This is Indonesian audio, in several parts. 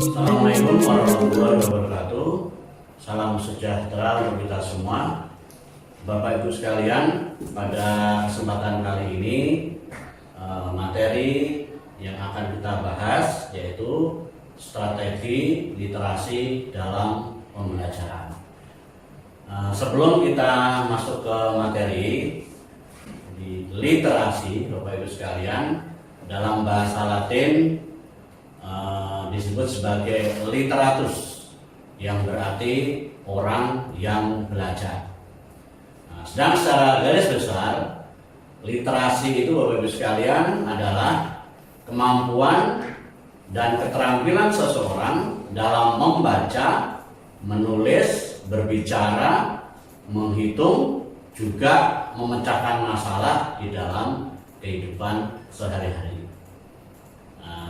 Assalamualaikum warahmatullahi wabarakatuh. Salam sejahtera untuk kita semua. Bapak Ibu sekalian, pada kesempatan kali ini materi yang akan kita bahas yaitu strategi literasi dalam pembelajaran. Sebelum kita masuk ke materi di literasi, Bapak Ibu sekalian, dalam bahasa Latin disebut sebagai literatus, yang berarti orang yang belajar. Sedang secara garis besar, literasi itu Bapak Ibu sekalian adalah kemampuan dan keterampilan seseorang dalam membaca, menulis, berbicara, menghitung, juga memecahkan masalah di dalam kehidupan sehari-hari.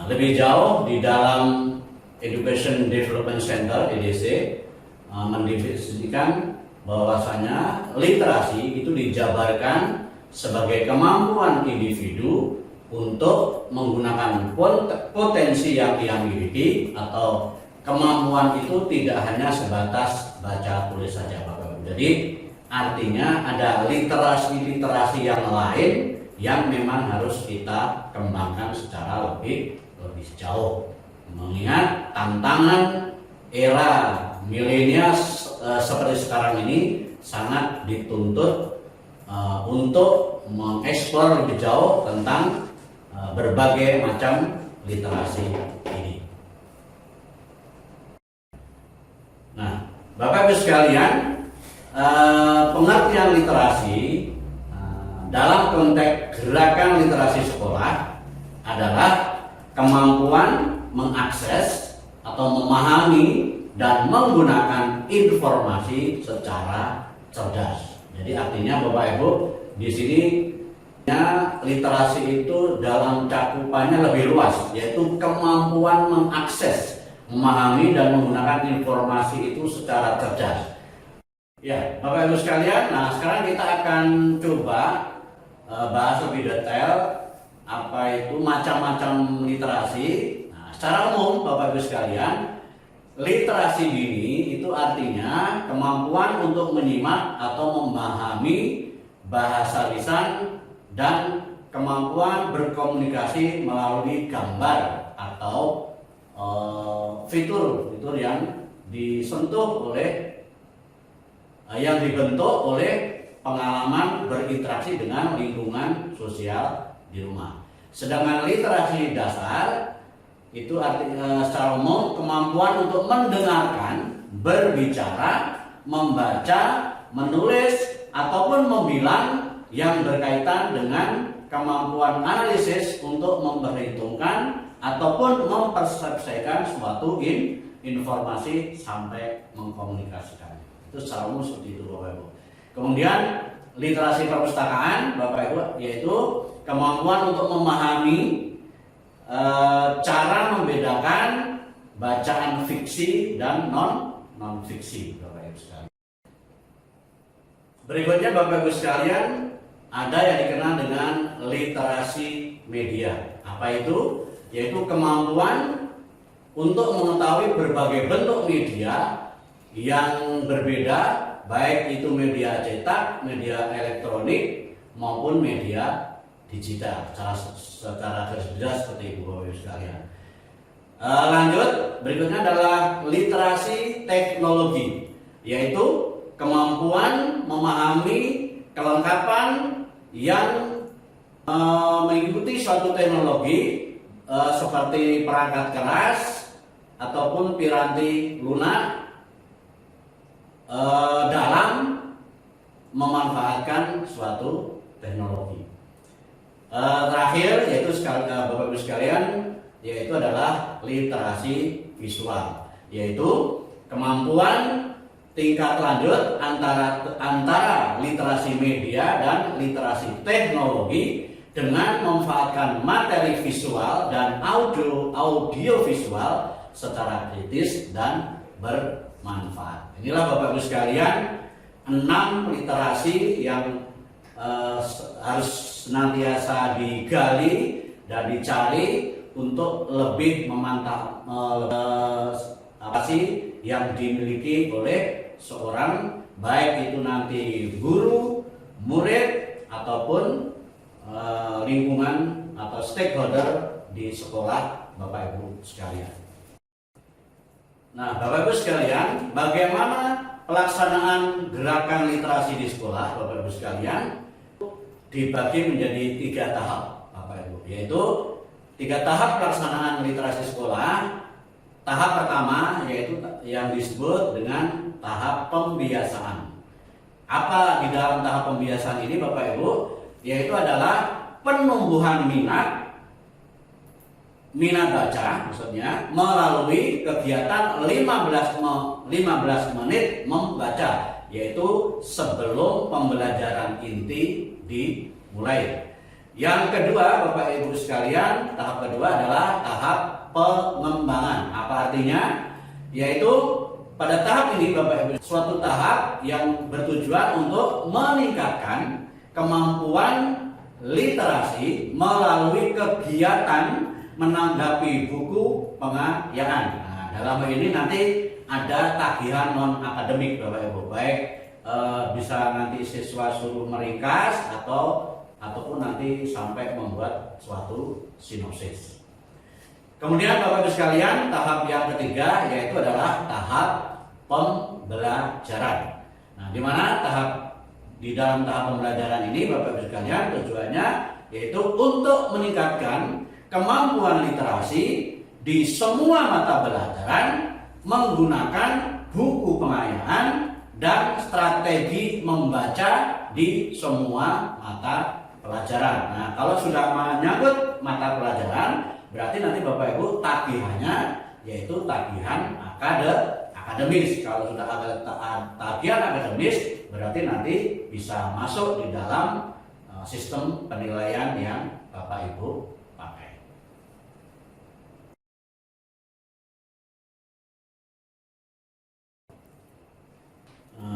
Lebih jauh, di dalam Education Development Center (EDC) mendefinisikan bahwasanya literasi itu dijabarkan sebagai kemampuan individu untuk menggunakan potensi yang ia miliki, atau kemampuan itu tidak hanya sebatas baca tulis saja, Bapak Ibu. Jadi artinya ada literasi yang lain yang memang harus kita kembangkan secara lebih jauh, mengingat tantangan era milenial seperti sekarang ini sangat dituntut untuk mengeksplor lebih jauh tentang berbagai macam literasi ini. Nah, Bapak Ibu sekalian, pengertian literasi dalam konteks gerakan literasi sekolah adalah kemampuan mengakses atau memahami dan menggunakan informasi secara cerdas. Jadi artinya Bapak Ibu, di sini literasi itu dalam cakupannya lebih luas, yaitu kemampuan mengakses, memahami dan menggunakan informasi itu secara cerdas. Ya, Bapak Ibu sekalian, nah sekarang kita akan coba bahas lebih detail apa itu macam-macam literasi. Nah, secara umum Bapak Ibu sekalian, literasi dini itu artinya kemampuan untuk menyimak atau memahami bahasa lisan dan kemampuan berkomunikasi melalui gambar atau fitur yang disentuh oleh yang dibentuk oleh pengalaman berinteraksi dengan lingkungan sosial di rumah. Sedangkan literasi dasar itu artinya secara umum kemampuan untuk mendengarkan, berbicara, membaca, menulis ataupun membilang yang berkaitan dengan kemampuan analisis untuk memperhitungkan ataupun mempersepsikan suatu informasi sampai mengkomunikasikan. Itu secara umum seperti itu, Bapak Ibu. Kemudian literasi perpustakaan, Bapak Ibu, yaitu kemampuan untuk memahami cara membedakan bacaan fiksi dan non fiksi, Bapak Ibu sekalian. Berikutnya Bapak Ibu sekalian, ada yang dikenal dengan literasi media. Apa itu? Yaitu kemampuan untuk mengetahui berbagai bentuk media yang berbeda, baik itu media cetak, media elektronik maupun media digital secara garis besar seperti itu, Bapak Ibu sekalian. Lanjut, berikutnya adalah literasi teknologi, yaitu kemampuan memahami kelengkapan yang mengikuti suatu teknologi seperti perangkat keras ataupun piranti lunak dalam memanfaatkan suatu teknologi. Terakhir yaitu Bapak Ibu sekalian, yaitu adalah literasi visual, yaitu kemampuan tingkat lanjut antara literasi media dan literasi teknologi dengan memanfaatkan materi visual dan audio visual secara kritis dan bermanfaat. Inilah Bapak Ibu sekalian 6 literasi yang harus senantiasa digali dan dicari untuk lebih memantau apa sih yang dimiliki oleh seorang, baik itu nanti guru, murid ataupun lingkungan atau stakeholder di sekolah Bapak Ibu sekalian. Nah, Bapak Ibu sekalian, bagaimana pelaksanaan gerakan literasi di sekolah Bapak Ibu sekalian? Dibagi menjadi 3 tahap Bapak Ibu, yaitu 3 tahap pelaksanaan literasi sekolah. Tahap pertama yaitu yang disebut dengan tahap pembiasaan. Apa di dalam tahap pembiasaan ini Bapak Ibu? Yaitu adalah penumbuhan minat baca maksudnya melalui kegiatan 15 menit membaca, yaitu sebelum pembelajaran inti dimulai. Yang kedua Bapak Ibu sekalian, tahap kedua adalah tahap pengembangan. Apa artinya? Yaitu pada tahap ini Bapak Ibu, suatu tahap yang bertujuan untuk meningkatkan kemampuan literasi melalui kegiatan menanggapi buku pengayaan. Nah, dalam hal ini nanti ada tagihan non akademik Bapak Ibu, baik bisa nanti siswa suruh meringkas ataupun nanti sampai membuat suatu sinopsis. Kemudian Bapak Ibu sekalian, tahap yang ketiga yaitu adalah tahap pembelajaran. Nah, di mana di dalam tahap pembelajaran ini Bapak Ibu sekalian tujuannya yaitu untuk meningkatkan kemampuan literasi di semua mata pelajaran menggunakan buku pengayaan dan strategi membaca di semua mata pelajaran. Nah, kalau sudah menyangkut mata pelajaran, berarti nanti Bapak Ibu tagihannya yaitu tagihan akademis. Kalau sudah ada tagihan akademis, berarti nanti bisa masuk di dalam sistem penilaian yang Bapak Ibu pakai.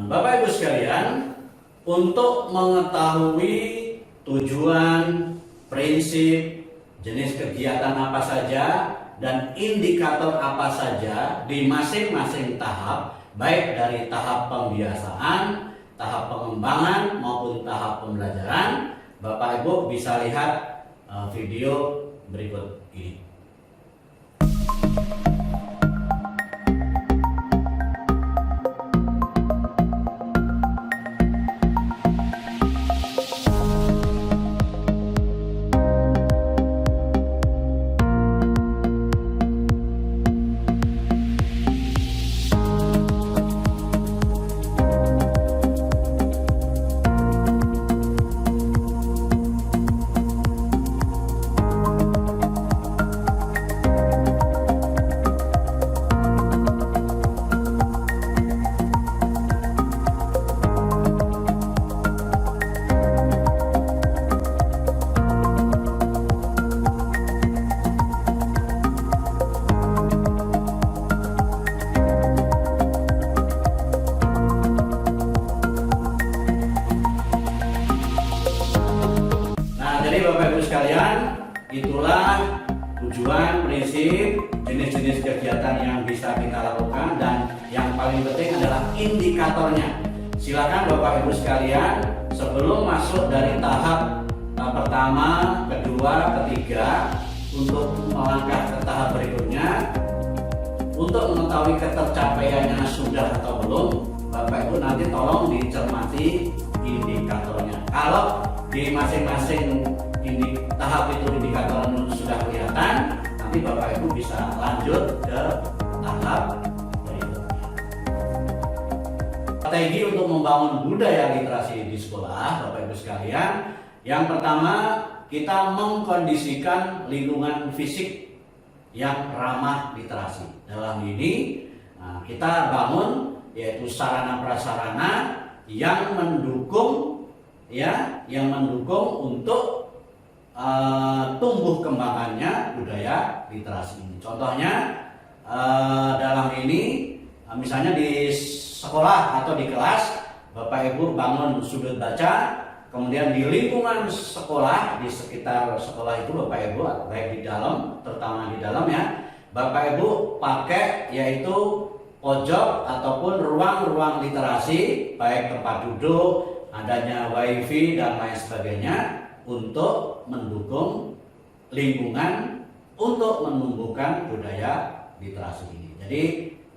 Bapak Ibu sekalian, untuk mengetahui tujuan, prinsip, jenis kegiatan apa saja, dan indikator apa saja di masing-masing tahap, baik dari tahap pembiasaan, tahap pengembangan maupun tahap pembelajaran, Bapak Ibu bisa lihat video berikut ini. Sekalian, itulah tujuan, prinsip, jenis-jenis kegiatan yang bisa kita lakukan, dan yang paling penting adalah indikatornya. Silakan Bapak Ibu sekalian, sebelum masuk dari tahap pertama, kedua, ketiga, untuk melangkah ke tahap berikutnya, untuk mengetahui ketercapaiannya sudah atau belum, Bapak Ibu nanti tolong dicermati indikatornya. Kalau di masing-masing tahap itu indikator sudah kelihatan, nanti Bapak Ibu bisa lanjut ke tahap berikutnya. Strategi untuk membangun budaya literasi di sekolah, Bapak Ibu sekalian, yang pertama kita mengkondisikan lingkungan fisik yang ramah literasi. Dalam ini kita bangun yaitu sarana prasarana yang mendukung untuk tumbuh kembangannya budaya literasi ini. Contohnya dalam ini misalnya di sekolah atau di kelas Bapak Ibu bangun sudut baca, kemudian di lingkungan sekolah, di sekitar sekolah itu Bapak Ibu, baik di dalam, terutama di dalam ya, Bapak Ibu pakai yaitu pojok ataupun ruang-ruang literasi, baik tempat duduk, adanya wifi dan lain sebagainya, untuk mendukung lingkungan untuk menumbuhkan budaya literasi ini. Jadi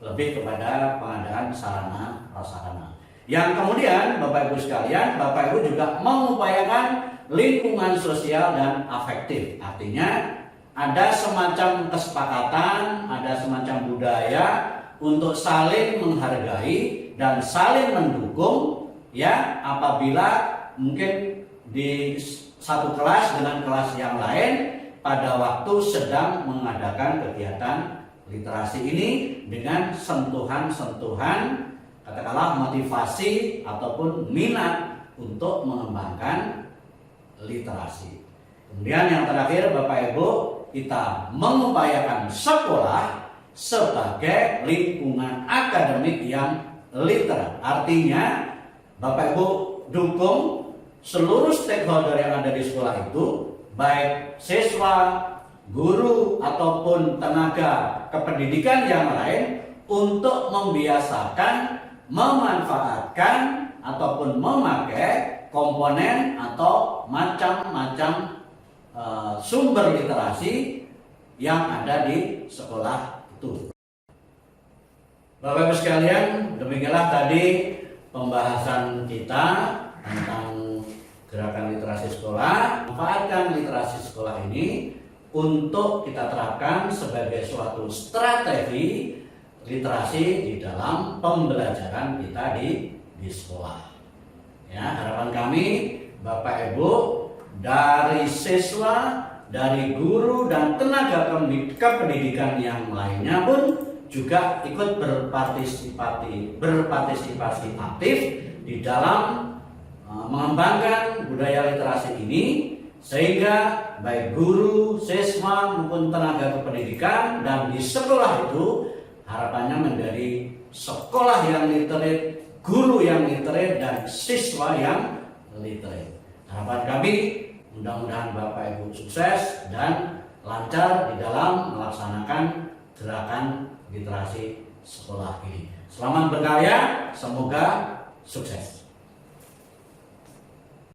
lebih kepada pengadaan sarana prasarana. Yang kemudian Bapak Ibu sekalian, Bapak Ibu juga mengupayakan lingkungan sosial dan afektif. Artinya ada semacam kesepakatan, ada semacam budaya untuk saling menghargai dan saling mendukung ya, apabila mungkin di satu kelas dengan kelas yang lain pada waktu sedang mengadakan kegiatan literasi ini dengan sentuhan-sentuhan, katakanlah motivasi ataupun minat untuk mengembangkan literasi. Kemudian yang terakhir Bapak Ibu, kita mengupayakan sekolah sebagai lingkungan akademik yang literat. Artinya Bapak Ibu dukung seluruh stakeholder yang ada di sekolah itu, baik siswa, guru ataupun tenaga kependidikan yang lain, untuk membiasakan memanfaatkan ataupun memakai komponen atau macam-macam sumber literasi yang ada di sekolah itu. Bapak Ibu sekalian, demikianlah tadi pembahasan kita tentang gerakan literasi sekolah. Manfaatkan literasi sekolah ini untuk kita terapkan sebagai suatu strategi literasi di dalam pembelajaran kita di sekolah. Ya, harapan kami Bapak Ibu, dari siswa, dari guru dan tenaga kependidikan yang lainnya pun juga ikut berpartisipasi aktif di dalam mengembangkan budaya literasi ini, sehingga baik guru, siswa maupun tenaga kependidikan dan di sekolah itu harapannya menjadi sekolah yang literate, guru yang literate, dan siswa yang literate. Harapan kami mudah-mudahan Bapak Ibu sukses dan lancar di dalam melaksanakan gerakan literasi sekolah ini. Selamat berkarya, semoga sukses.